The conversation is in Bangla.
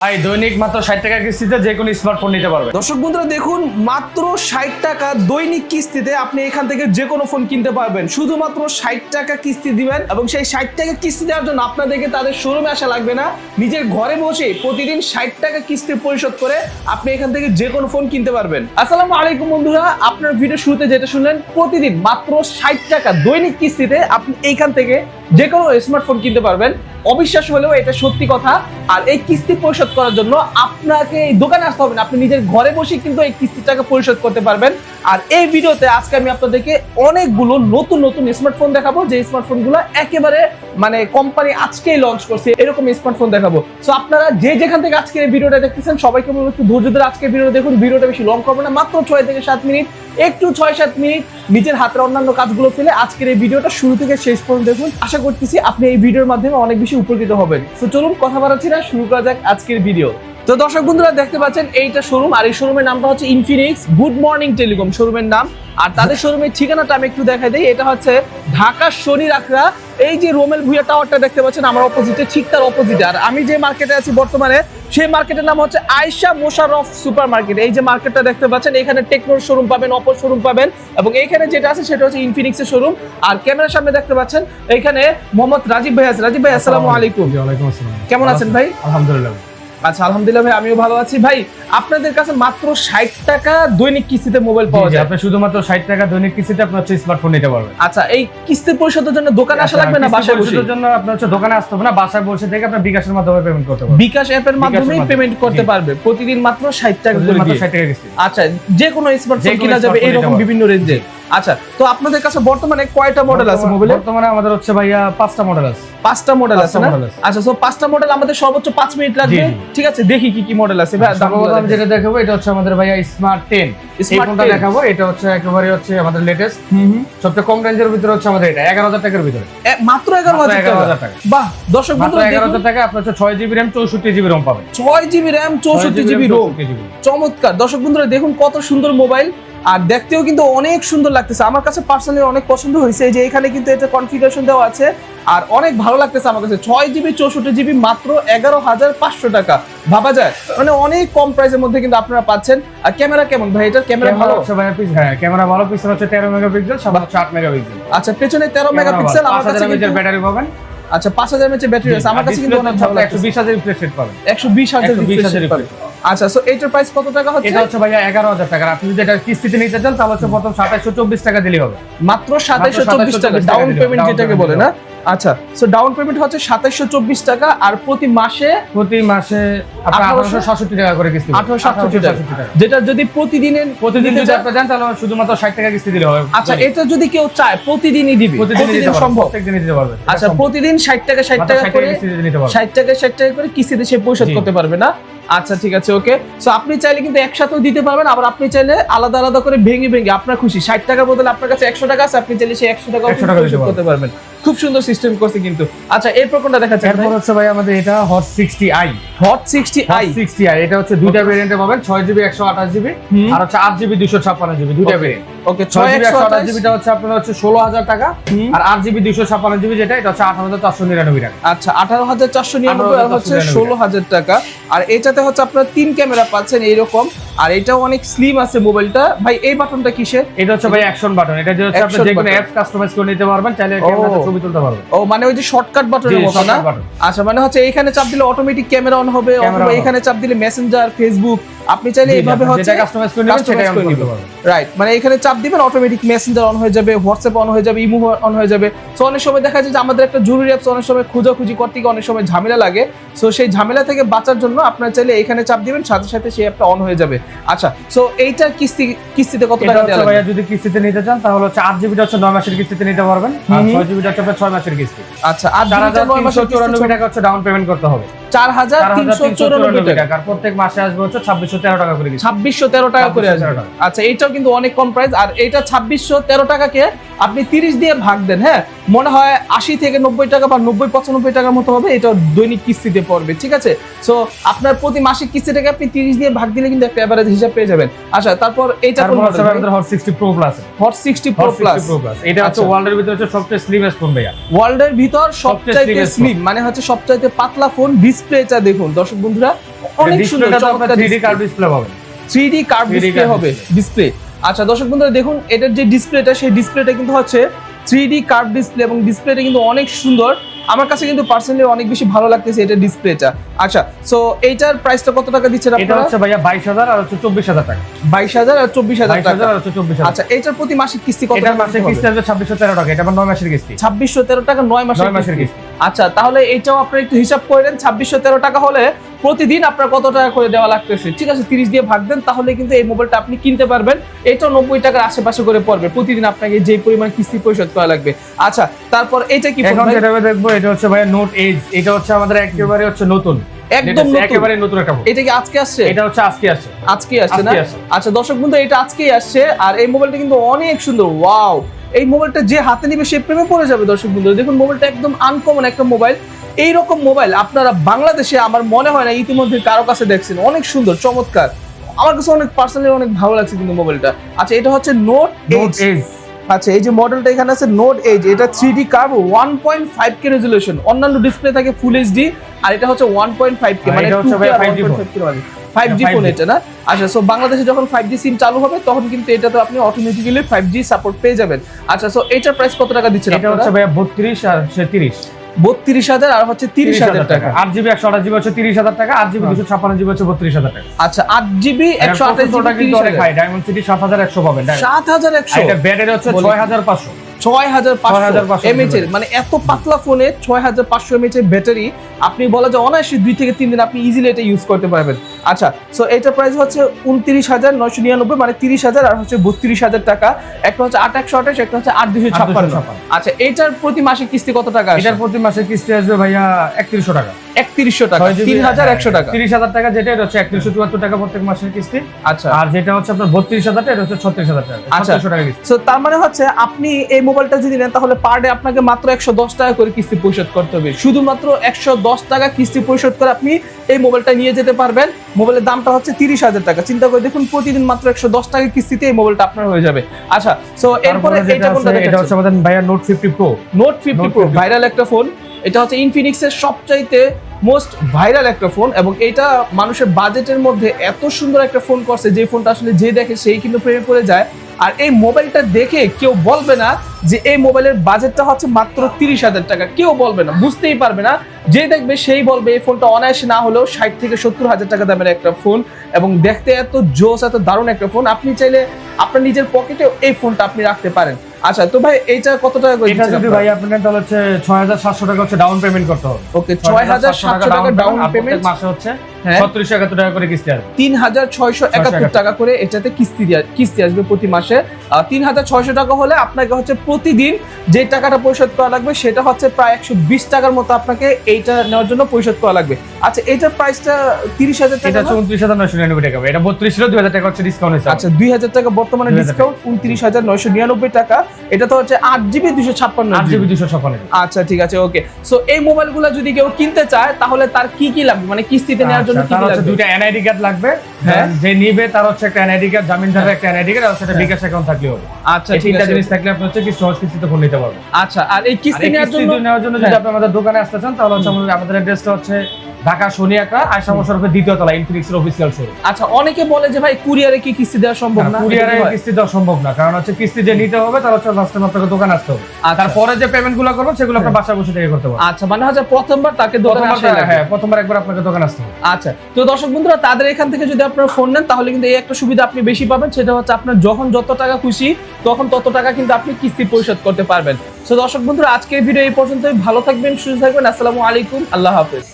ভাই দৈনিক মাত্র 60 টাকা কিস্তিতে যে কোনো স্মার্টফোন নিতে পারবে। দর্শক বন্ধুরা দেখুন, মাত্র 60 টাকা দৈনিক কিস্তিতে আপনি এখান থেকে যে কোনো ফোন কিনতে পারবেন। শুধুমাত্র 60 টাকা কিস্তি দিবেন এবং সেই 60 টাকা কিস্তি দেওয়ার জন্য আপনাদেরকে তাদের শোরুমে আসা লাগবে না। নিজের ঘরে বসে প্রতিদিন 60 টাকা কিস্তি পরিশোধ করে আপনি এখান থেকে যে কোনো ফোন কিনতে পারবেন। আসসালামু আলাইকুম বন্ধুরা, আপনার ভিডিও শুরুতে যেটা শুনলেন, প্রতিদিন মাত্র 60 টাকা দৈনিক কিস্তিতে আপনি এইখান থেকে যে কোনো স্মার্টফোন কিনতে পারবেন। অবিশ্বাস হলেও এটা সত্যি কথা। আর এই কিস্তি পরিশোধ করার জন্য আপনাকে এই দোকানে আসতে হবে না, আপনি নিজের ঘরে বসে কিন্তু এই কিস্তির টাকা পরিশোধ করতে পারবেন। আর এই ভিডিওতে আজকে আমি আপনাদেরকে অনেকগুলো নতুন নতুন স্মার্টফোন দেখাবো, যে স্মার্টফোনগুলো একেবারে কোম্পানি আজকেই লঞ্চ করছে এরকম স্মার্টফোন দেখাবো। সো আপনারা যে যেখান থেকে আজকে এই ভিডিওটা দেখতেছেন সবাইকে বলবো একটু ধৈর্য ধরে আজকে ভিডিওটা দেখুন। ভিডিওটা বেশি লং করবো না, মাত্র 6 থেকে 7 মিনিট, একটু 6-7 মিনিট নিজের হাতের অন্যান্য কাজগুলো ফেলে আজকের এই ভিডিওটা শুরু থেকে শেষ পর্যন্ত দেখুন। আশা করতেছি আপনি এই ভিডিওর মাধ্যমে অনেক বেশি উপকৃত হবেন। তো চলুন কথা বাড়াচ্ছি না, শুরু করা যাক আজকের ভিডিও। তো দর্শক বন্ধুরা দেখতে পাচ্ছেন এইটা শোরুম, আর এই শোরুমের নামটা হচ্ছে ইনফিনিক্স গুড মর্নিং টেলিকম শোরুমের নাম। আর তাদের শোরুমের ঠিকানাটা আমি একটু দেখাই দিই। এটা হচ্ছে ঢাকা শনি রাখরা, এই যে রোমেল ভুইয়া টাওয়ারটা দেখতে পাচ্ছেন আমার অপোজিটে, ঠিক তার অপোজিটে। আর আমি যে মার্কেটে আছি বর্তমানে, সেই মার্কেটের নাম হচ্ছে আয়েশা মোশাররফ সুপার মার্কেট। এই যে মার্কেটটা দেখতে পাচ্ছেন, এখানে টেকনোর শোরুম পাবেন, অপো শোরুম পাবেন, এবং এইখানে যেটা আছে সেটা হচ্ছে ইনফিনিক্সের শোরুম। আর ক্যামেরার সামনে দেখতে পাচ্ছেন এইখানে মোহাম্মদ রাজীব ভাই আছে। রাজীব ভাই আসসালামু আলাইকুম। ওয়ালাইকুম আসসালাম। কেমন আছেন ভাই? আলহামদুলিল্লাহ। আচ্ছা আলহামদুলিল্লাহ ভাই, আমিও ভালো আছি। ভাই আপনাদের কাছে মাত্র 60 টাকা দৈনিক কিস্তিতে মোবাইল পাওয়া যায়। আপনি শুধুমাত্র 60 টাকা দৈনিক কিস্তিতে আপনি হচ্ছে স্মার্টফোন নিতে পারবেন। আচ্ছা, এই কিস্তি পরিশোধের জন্য দোকানে আসা লাগবে না, বাসায় বসে? পরিশোধের জন্য আপনি হচ্ছে দোকানে আসতে হবে না, বাসায় বসে থেকে আপনি বিকাশের মাধ্যমে পেমেন্ট করতে পারবেন। বিকাশ অ্যাপের মাধ্যমে পেমেন্ট করতে পারবে প্রতিদিন মাত্র 60 টাকা করে মাত্র দিয়ে। 60 টাকা কিস্তি। আচ্ছা, যে কোনো স্মার্টফোন কিনা যাবে এরকম বিভিন্ন রেঞ্জে। আচ্ছা, তো আপনাদের কাছে বর্তমানে কয়টা মডেল আছে মোবাইলে? বর্তমানে আমাদের হচ্ছে ভাইয়া 5টা মডেল আছে। 5টা মডেল আছে না? আচ্ছা, সো 5টা মডেল আমাদের সর্বোচ্চ 5 মিনিট লাগবে। ঠিক আছে, দেখি কি কি মডেল আছে ভাই। আমি যেটা দেখাবো এটা হচ্ছে আমাদের ভাইয়া স্মার্ট 10। এই ফোনটা দেখাবো, এটা হচ্ছে একেবারে হচ্ছে আমাদের লেটেস্ট। সবচেয়ে কম রেঞ্জের ভিতরে হচ্ছে আমাদের এটা 11,000 টাকার ভিতরে। মাত্র 11,000 টাকা। বাহ, দর্শক বন্ধুরা 11,000 টাকা আপনি হচ্ছে 6GB RAM 64GB ROM পাবেন। 6GB RAM 64GB ROM, চমৎকার। দর্শক বন্ধুরা দেখুন কত সুন্দর মোবাইল, আর দেখতেও কিন্তু অনেক সুন্দর লাগতেছে। আমার কাছে পার্সোনালি অনেক পছন্দ হয়েছে। এই যে এখানে কিন্তু এটা কনফিগারেশন দেওয়া আছে, আর অনেক ভালো লাগতেছে আমার কাছে। 6GB 64GB মাত্র 11,500 টাকা, ভাবা যায় অনেক কম প্রাইসের মধ্যে কিন্তু আপনারা পাচ্ছেন। আর ক্যামেরা কেমন ভাই? এটার ক্যামেরা ভালো হচ্ছে ভাই? হ্যাঁ, ক্যামেরা ভালো। পিছনে হচ্ছে 13 মেগাপিক্সেল, সামনে হচ্ছে 8 মেগাপিক্সেল। আচ্ছা, পেছনে 13 মেগাপিক্সেল, আমার কাছে কিন্তু ব্যাটারি পাবেন। আচ্ছা, 5000 mAh ব্যাটারি আছে। আমার কাছে কিন্তু অনেক ভালো লাগছে। 120,000 রিফ্রেশ রেট পাবেন। 120,000 রিফ্রেশ পাবেন। আচ্ছা, সো এটার প্রাইস কত টাকা হচ্ছে? এটা হচ্ছে ভাইয়া 11,000 টাকা। আপনি যদি এটা কিস্তিতে নিতে চান তাহলে হচ্ছে প্রথম 2724 টাকা দিলেই হবে। মাত্র 2724 টাকা ডাউন পেমেন্ট যেটাকে বলে না? আচ্ছা, সো ডাউন পেমেন্ট হচ্ছে 2724 টাকা, আর প্রতি মাসে আপনার 1867 টাকা করে কিস্তি। 1867 টাকা, যেটা যদি প্রতিদিন যদি আপনি যান তাহলে শুধুমাত্র 60 টাকা কিস্তি দিলে হবে। আচ্ছা, এটা যদি কেউ চায় প্রতিদিনই দিবে, প্রতিদিন সম্ভব? প্রত্যেকদিনই দিতে পারবে। আচ্ছা, প্রতিদিন 60 টাকা 60 টাকা করে 60 টাকা 60 টাকা করে কিস্তিতে সে পরিশোধ করতে পারবে না? আচ্ছা, ঠিক আছে, ওকে। সো আপনি চাইলে কিন্তু একসাথেও দিতে পারবেন, আবার আপনি চাইলে আলাদা আলাদা করে ভেঙে ভেঙে আপনার খুশি। 60 টাকার বদলে আপনার কাছে 100 টাকা আছে, আপনি চাইলে সেই 100 টাকা পরিশোধ করতে পারবেন। খুব সুন্দর সিস্টেম করছে কিন্তু। আচ্ছা, এরপর কোনটা দেখাচ্ছেন? এরপর হচ্ছে ভাই আমাদের এটা হট 60i। হট 60i এটা হচ্ছে দুইটা ভেরিয়েন্টে পাবেন, 6GB 128GB আর হচ্ছে 8GB 256GB, দুইটা ভেরিয়েন্ট। ওকে, 6GB 128GB টা হচ্ছে আপনার হচ্ছে 16,000 টাকা, আর 8GB 256GB যেটা এটা হচ্ছে 18,499 টাকা। আচ্ছা, 18,499 আর হচ্ছে 16,000 টাকা। আর এটাতে হচ্ছে আপনারা 3 ক্যামেরা পাচ্ছেন এইরকম, আর এটাও অনেক স্লিম আছে মোবাইলটা। ভাই এই বাটনটা কিসের? এটা হচ্ছে ভাই অ্যাকশন বাটন। এটা দিয়ে হচ্ছে আপনি যে কোনো অ্যাপস কাস্টমাইজ করে নিতে পারবেন, চাইলে ক্যামেরাতে ছবি তুলতে পারবেন। ও, মানে ওই যে শর্টকাট বাটনের মতো না? আচ্ছা, মানে হচ্ছে এইখানে চাপ দিলে অটোমেটিক ক্যামেরা অন হবে, অথবা এখানে চাপ দিলে মেসেঞ্জার, ফেসবুক, আপনি চাইলে এইভাবে হচ্ছে যেটা কাস্টমাইজ করে নেবেন সেটাই অন করতে পারবেন। রাইট, মানে এখানে চাপ দিবেন অটোমেটিক মেসেঞ্জার অন হয়ে যাবে, হোয়াটসঅ্যাপ অন হয়ে যাবে, ইমো অন হয়ে যাবে। সো অনেক সময় দেখা যায় যে আমাদের একটা জরুরি অ্যাপস অনেক সময় খোঁজাখুঁজি করতে গিয়ে অনেক সময় ঝামেলা লাগে। সো সেই ঝামেলা থেকে বাঁচার জন্য আপনারা চাইলে এখানে চাপ দিবেন, সাথে সাথে সেই অ্যাপটা অন হয়ে যাবে। আচ্ছা, সো এইটার কিস্তিতে কত টাকা দেওয়া লাগবে? যদি কিস্তিতে নিতে চান তাহলে হচ্ছে 8GB টা হচ্ছে 9 মাসের কিস্তিতে নিতে পারবেন, আর 6GB টা হচ্ছে 6 মাসের কিস্তি। আচ্ছা, আর 4,394 টাকা হচ্ছে ডাউন পেমেন্ট করতে হবে। 4,394 টাকা, আর প্রত্যেক মাসে আসবে হচ্ছে 2613 টাকা করে। 2613 টাকা করে আসবে। আচ্ছা, এইটাও কিন্তু অনেক কম প্রাইস। আর এইটা 2613 টাকাকে আপনি 30 দিয়ে ভাগ দেন, হ্যাঁ, মনে হয় 80 থেকে 90 টাকা বা 90-95 টাকার মতো হবে। এটা দৈনিক কিস্তিতে পড়বে, ঠিক আছে? সো আপনার প্রতি মাসিক কিস্তিটাকে আপনি 30 দিয়ে ভাগ দিলে কিন্তু একটা এভারেজ হিসাব পেয়ে যাবেন। আচ্ছা, তারপর এইটা কোন মডেল? আমাদের hot 60 Pro Plus। Hot 60 Pro Plus, এটা হচ্ছে ওয়ার্ল্ডের ভিতরে হচ্ছে সবচেয়ে স্লিমেস্ট ফোন ভাইয়া। ওয়ার্ল্ডের ভিতর সবচেয়ে স্লিম, মানে হচ্ছে সবচেয়ে পাতলা ফোন, ডিসপ্লেটা দেখুন দর্শক বন্ধুরা, অনেক সুন্দর ডিসপ্লেটা আপনার চমৎকার 3D কার্ভ ডিসপ্লে পাবেন। 3D কার্ভ ডিসপ্লে হবে ডিসপ্লে। আচ্ছা দর্শক বন্ধুরা দেখুন, এটার যে ডিসপ্লেটা সেই ডিসপ্লেটা কিন্তু হচ্ছে 3D কার্ভ ডিসপ্লে এবং ডিসপ্লেটা কিন্তু অনেক সুন্দর। আমার কাছে কিন্তু পার্সোনালি অনেক বেশি ভালো লাগতেছে এটা ডিসপ্লেটা। আচ্ছা সো এইটার প্রাইসটা কত টাকা দিচ্ছেন এটা আপনারা? হচ্ছে ভাইয়া 22000 আর হচ্ছে 24000 টাকা। 22000 আর 24000 টাকা। 22000 আর হচ্ছে 24000। আচ্ছা এইটার প্রতি মাসিক কিস্তি কত? এটার মাসের কিস্তি আসবে 2613 টাকা। এটা আবার 9 মাসের কিস্তি। 2613 টাকা 9 মাসের মাসের কিস্তি। কিস্তি। আচ্ছা তাহলে এইটাও আপনারা একটু হিসাব করে দেন, 2613 টাকা হলে প্রতিদিন আপনার কত টাকা করে দেওয়া লাগতেছে? ঠিক আছে 30 দিয়ে ভাগ দেন, তাহলে কিন্তু এই মোবাইলটা আপনি কিনতে পারবেন। এটাও 90 টাকার আশেপাশে করে পড়বে প্রতিদিন আপনাকে যে পরিমাণ কিস্তি পরিশোধ করা লাগবে। আচ্ছা তারপর এটা কি ফোন এখন ভাই? যেটা দেখবো এটা হচ্ছে ভাইয়া নোট এজ। এটা হচ্ছে আমাদের একেবারে হচ্ছে নতুন, একদম নতুন। একেবারে নতুন একটা ফোন। এটা কি আজকে আসছে? এটা হচ্ছে আজকে আসছে। আজকে আসছে না? আজকে আসছে। আচ্ছা দর্শক বন্ধু এটা আজকেই আসছে, আর এই মোবাইলটা কিন্তু অনেক সুন্দর। ওয়াও, এই মোবাইলটা যে হাতে নিবে সে প্রেমে পড়ে যাবে দর্শক বন্ধু। দেখুন মোবাইলটা একদম আনকমন একটা মোবাইল। এইরকম মোবাইল আপনারা বাংলাদেশে আমার মনে হয় না ইতিমধ্যে কারো কাছে দেখছেন। অনেক সুন্দর চমৎকার, আমার কাছে অনেক পার্সোনালি অনেক ভালো লাগছে কিন্তু মোবাইলটা। আচ্ছা এটা হচ্ছে নোট এজ। আচ্ছা এই যে মডেলটা এখানে আছে নোট এজ, এটা 3D কার্ভ 1.5K রেজোলিউশন। অন্যান্য ডিসপ্লে থাকে ফুল এইচডি, আর এটা হচ্ছে 1.5K, মানে এটা হচ্ছে 5G ফোন এটা না? আচ্ছা সো বাংলাদেশে যখন 5G সিম চালু হবে তখন কিন্তু এটাতে আপনি অটোমেটিক্যালি 5G সাপোর্ট পেয়ে যাবেন। আচ্ছা সো এটার প্রাইস কত টাকা দিচ্ছেন এটা আপনারা? হচ্ছে ভাইয়া 32 আর 30। 32000 আর হচ্ছে 30000 টাকা। 8GB 128GB হচ্ছে 30000 টাকা, 8GB 256GB হচ্ছে 32000 টাকা। আচ্ছা 8GB 128GB কিন্তু অনেক হাই, ডায়মন্ড সিটি 7100 পাবেন। 7100। এটা ব্যাটারি হচ্ছে 6500। 6500 mAh এর, মানে এত পাতলা ফোনে 6500 mAh এর ব্যাটারি আপনি বলা যায় অনায়াসে 2 থেকে 3 দিন আপনি ইজিলি এটা ইউজ করতে পারবেন। আচ্ছা সো এটার প্রাইস হচ্ছে 29999, মানে 30000 আর হচ্ছে 32000 টাকা। একটা হচ্ছে 8128, একটা হচ্ছে 8256। আচ্ছা এটার প্রতি মাসে কিস্তি কত টাকা আসে? এটার প্রতি মাসে কিস্তি আসবে ভাইয়া 3100 টাকা। 3100 টাকা, 3100 টাকা। 30000 টাকা যেটা এটা হচ্ছে 3174 টাকা প্রত্যেক মাসের কিস্তি। আচ্ছা আর যেটা হচ্ছে আপনার 32000 টাকা এটা হচ্ছে 36000 টাকা। আচ্ছা 700 টাকা কিস্তি। সো তার মানে হচ্ছে আপনি এই মোবাইলটা যদি নেন তাহলে পার ডে আপনাকে মাত্র 110 টাকা করে কিস্তি পরিশোধ করতে হবে। শুধুমাত্র 110 টাকা কিস্তি পরিশোধ করে আপনি এই মোবাইলটা নিয়ে যেতে পারবেন। মোবাইলের দামটা হচ্ছে 30000 টাকা। চিন্তা করে দেখুন প্রতিদিন মাত্র 110 টাকা কিস্তিতে এই মোবাইলটা আপনার হয়ে যাবে। আচ্ছা সো এরপরে এটা কোনটা এটা হচ্ছে আমাদের ভাইয়া note 50 pro. Note 50 pro viral একটা ফোন। এটা হচ্ছে ইনফিনিক্সের সবচাইতে মোস্ট ভাইরাল একটা ফোন, এবং এটা মানুষের বাজেটের মধ্যে এত সুন্দর একটা ফোন করছে যে ফোনটা আসলে যে দেখে সেই কিন্তু প্রেমে পড়ে যায়। আর এই মোবাইলটা দেখে কেউ বলবে না যে এই মোবাইলের বাজেটটা হচ্ছে মাত্র 30000 টাকা, কেউ বলবে না, বুঝতেই পারবে না। যে দেখবে সেই বলবে এই ফোনটা অনায়াসে না হলেও 60 থেকে 70 হাজার টাকা দামের একটা ফোন, এবং দেখতে এত জোস এত দারুণ একটা ফোন। আপনি চাইলে আপনার নিজের পকেটেও এই ফোনটা আপনি রাখতে পারেন। আচ্ছা তো ভাই এইটা কত টাকা করে এটা যদি ভাই আপনি নেন তাহলে হচ্ছে 6700 টাকা হচ্ছে ডাউন পেমেন্ট করতে হবে। ওকে 6700 টাকা ডাউন পেমেন্ট, মাসে হচ্ছে 3671 টাকা করে কিস্তি আসবে। 3671 টাকা করে এটাতে কিস্তি আসবে প্রতি মাসে। 3600 টাকা হলে আপনাকে হচ্ছে প্রতিদিন যে টাকাটা পরিশোধ করা লাগবে সেটা হচ্ছে প্রায় 120 টাকার মতো আপনাকে এইটা নেওয়ার জন্য পরিশোধ করা লাগবে। আচ্ছা এটার প্রাইসটা 30000 টাকা। এটা হচ্ছে 29999 টাকা। এটা 32 ছিল, 2000 টাকা হচ্ছে ডিসকাউন্ট হয়েছে। আচ্ছা 2000 টাকা বর্তমানে ডিসকাউন্ট, 29999 টাকা। এটা তো হচ্ছে 8GB 256। আচ্ছা ঠিক আছে ওকে। সো এই মোবাইলগুলো যদি কেউ কিনতে চায় তাহলে তার কি কি লাগবে, মানে কিস্তিতে নেওয়ার জন্য কি কি লাগবে? দুইটা এনআইডি কার্ড লাগবে। যে নিবে তার হচ্ছে একটা এনআইডি কার্ড, জামিনদারের একটা এনআইডি কার্ড, আর সেটা বিকাশ অ্যাকাউন্ট থাকলে হবে। আচ্ছা এই তিনটা জিনিস থাকলে আপনি হচ্ছে কি সহজ কিস্তিতে ফোন নিতে পারবেন। আচ্ছা আর এই কিস্তি নেওয়ার জন্য যদি আপনি আমাদের দোকানে আসতে চান তাহলে হচ্ছে আমাদের অ্যাড্রেসটা হচ্ছে ঢাকা শনিয়াকা আয়শা মোশাররফের দ্বিতীয় তলা, ইনফিনিক্সের অফিসিয়াল শোরুম। আচ্ছা অনেকে বলে যে ভাই কুরিয়ারে কি কিস্তি দেওয়া সম্ভব না? কুরিয়ারে কিস্তি দেওয়া সম্ভব না, কারণ হচ্ছে কিস্তি যে নিতে হবে তার হচ্ছে ফার্স্ট টাইম আপনাকে দোকানে আসতে হবে। তারপরে যে পেমেন্টগুলো করবেন সেগুলো আপনি বাসায় বসে থেকে করতে পারবেন। আচ্ছা মানে হচ্ছে প্রথমবার তাকে দোকানে আসতে হবে। হ্যাঁ প্রথমবার একবার আপনাকে দোকানে আসতে হবে। আচ্ছা তো দর্শক বন্ধুরা তাদের এখান থেকে যদি আপনারা ফোন নেন তাহলে কিন্তু এই একটা সুবিধা আপনি বেশি পাবেন, সেটা হচ্ছে আপনার যখন যত টাকা খুশি তখন তত টাকা কিন্তু আপনি কিস্তি পরিশোধ করতে পারবেন। তো দর্শক বন্ধুরা আজকের ভিডিও এই পর্যন্তই। ভালো থাকবেন, সুস্থ থাকবেন। আসসালামু আলাইকুম, আল্লাহ হাফেজ।